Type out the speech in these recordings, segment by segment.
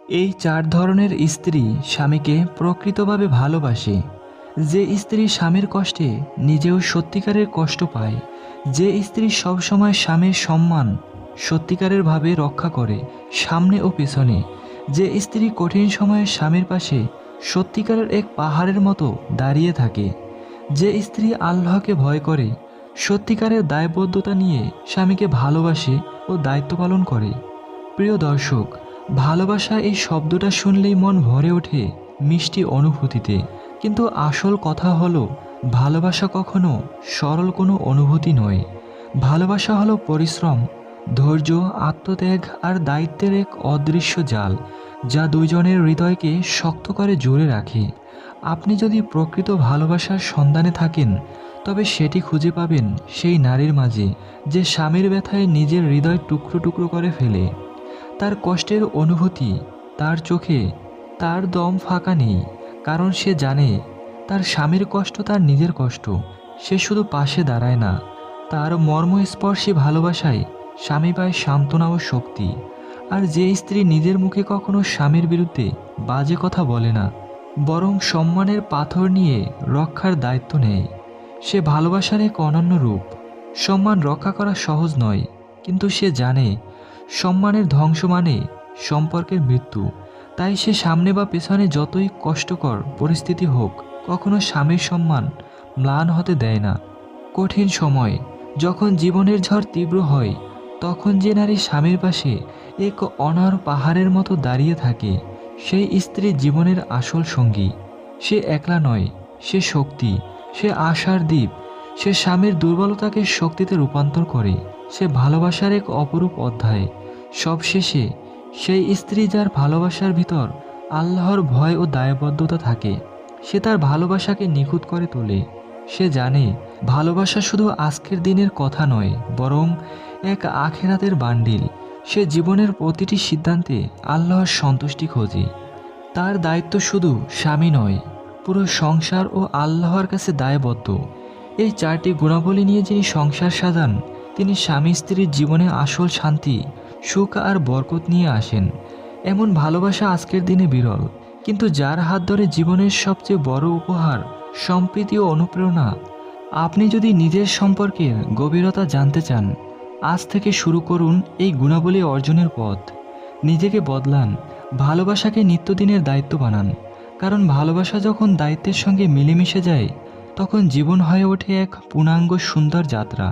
এই চার ধরনের স্ত্রী স্বামীকে প্রকৃতভাবে ভালোবাসে। যে স্ত্রী স্বামীর কষ্টে নিজেও সত্যিকারের কষ্ট পায়, যে স্ত্রী সবসময় স্বামীর সম্মান সত্যিকারের ভাবে রক্ষা করে সামনে ও পেছনে, যে স্ত্রী কঠিন সময়ে স্বামীর পাশে সত্যিকারের এক পাহাড়ের মতো দাঁড়িয়ে থাকে, যে স্ত্রী আল্লাহকে ভয় করে সত্যিকারের দায়বদ্ধতা নিয়ে স্বামীকে ভালোবাসে ও দায়িত্ব পালন করে। প্রিয় দর্শক, ভালোবাসা এই শব্দটা শুনলেই মন ভরে ওঠে মিষ্টি অনুভূতিতে। কিন্তু আসল কথা হলো, ভালোবাসা কখনো সরল কোনো অনুভূতি নয়। ভালোবাসা হলো পরিশ্রম, ধৈর্য, আত্মত্যাগ আর দায়িত্বের এক অদৃশ্য জাল, যা দুইজনের হৃদয়কে শক্ত করে জুড়ে রাখে। আপনি যদি প্রকৃত ভালোবাসার সন্ধানে থাকেন, তবে সেটি খুঁজে পাবেন সেই নারীর মাঝে যে স্বামীর ব্যথায় নিজের হৃদয় টুকরো টুকরো করে ফেলে। তার কষ্টের অনুভূতি তার চোখে, তার দম ফাঁকা নেই, কারণ সে জানে তার স্বামীর কষ্ট তার নিজের কষ্ট। সে শুধু পাশে দাঁড়ায় না, তার মর্মস্পর্শী ভালোবাসায় স্বামী পায় সান্ত্বনা ও শক্তি। আর যে স্ত্রী নিজের মুখে কখনো স্বামীর বিরুদ্ধে বাজে কথা বলে না, বরং সম্মানের পাথর নিয়ে রক্ষার দায়িত্ব নেয়, সে ভালোবাসার এক অনন্য রূপ। সম্মান রক্ষা করা সহজ নয়, কিন্তু সে জানে সম্মানের ধ্বংস মানে সম্পর্কের মৃত্যু। তাই সে সামনে বা পেছনে যতই কষ্টকর পরিস্থিতি হোক, কখনো স্বামীর সম্মান ম্লান হতে দেয় না। কঠিন সময় যখন জীবনের ঝড় তীব্র হয়, তখন যে নারী স্বামীর পাশে এক অনার পাহাড়ের মতো দাঁড়িয়ে থাকে, সেই স্ত্রী জীবনের আসল সঙ্গী। সে একলা নয়, সে শক্তি, সে আশার দ্বীপ। সে স্বামীর দুর্বলতাকে শক্তিতে রূপান্তর করে, সে ভালোবাসার এক অপরূপ অধ্যায়। সবশেষে সেই স্ত্রী যার ভালোবাসার ভিতর আল্লাহর ভয় ও দায়বদ্ধতা থাকে, সে তার ভালোবাসাকে নিখুঁত করে তোলে। সে জানে ভালোবাসা শুধু আজকের দিনের কথা নয়, বরং এক আখেরাতের বান্ডিল। সে জীবনের প্রতিটি সিদ্ধান্তে আল্লাহর সন্তুষ্টি খোঁজে। তার দায়িত্ব শুধু স্বামী নয়, পুরো সংসার ও আল্লাহর কাছে দায়বদ্ধ। এই চারটি গুণাবলী নিয়ে যিনি সংসার সাজান, তিনি স্বামী স্ত্রীর জীবনে আসল শান্তি, সুখ আর বরকত নিয়ে আসেন। এমন ভালোবাসা আজকের দিনে বিরল, কিন্তু যার হাত ধরে জীবনের সবচেয়ে বড় উপহার সম্প্রীতি ও অনুপ্রেরণা। আপনি যদি নিজের সম্পর্কের গভীরতা জানতে চান, আজ থেকে শুরু করুন এই গুণাবলী অর্জনের পথ। নিজেকে বদলান, ভালোবাসাকে নিত্যদিনের দায়িত্ব বানান। কারণ ভালোবাসা যখন দায়িত্বের সঙ্গে মিলেমিশে যায়, তখন জীবন হয়ে ওঠে এক পূর্ণাঙ্গ সুন্দর যাত্রা।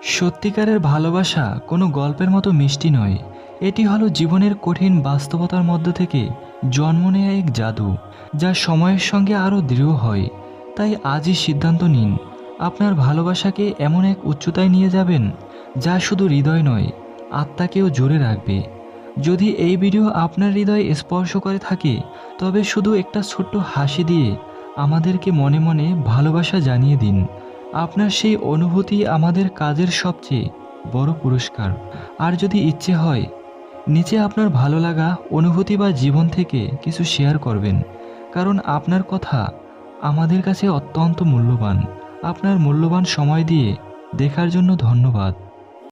সত্যিকারের ভালোবাসা কোনো গল্পের মতো মিষ্টি নয়, এটি হলো জীবনের কঠিন বাস্তবতার মধ্য থেকে জন্ম নেয়া এক জাদু, যা সময়ের সঙ্গে আরও দৃঢ় হয়। তাই আজই সিদ্ধান্ত নিন, আপনার ভালোবাসাকে এমন এক উচ্চতায় নিয়ে যাবেন, যা শুধু হৃদয় নয়, আত্মাকেও জুড়ে রাখবে। যদি এই ভিডিও আপনার হৃদয়ে স্পর্শ করে থাকে, তবে শুধু একটা ছোট্ট হাসি দিয়ে আমাদেরকে মনে মনে ভালোবাসা জানিয়ে দিন। আপনার সেই অনুভূতি আমাদের কাজের সবচেয়ে বড় পুরস্কার। আর যদি ইচ্ছে হয়, নিচে আপনার ভালো লাগা অনুভূতি বা জীবন থেকে কিছু শেয়ার করবেন, কারণ আপনার কথা আমাদের কাছে অত্যন্ত মূল্যবান। আপনার মূল্যবান সময় দিয়ে দেখার জন্য ধন্যবাদ।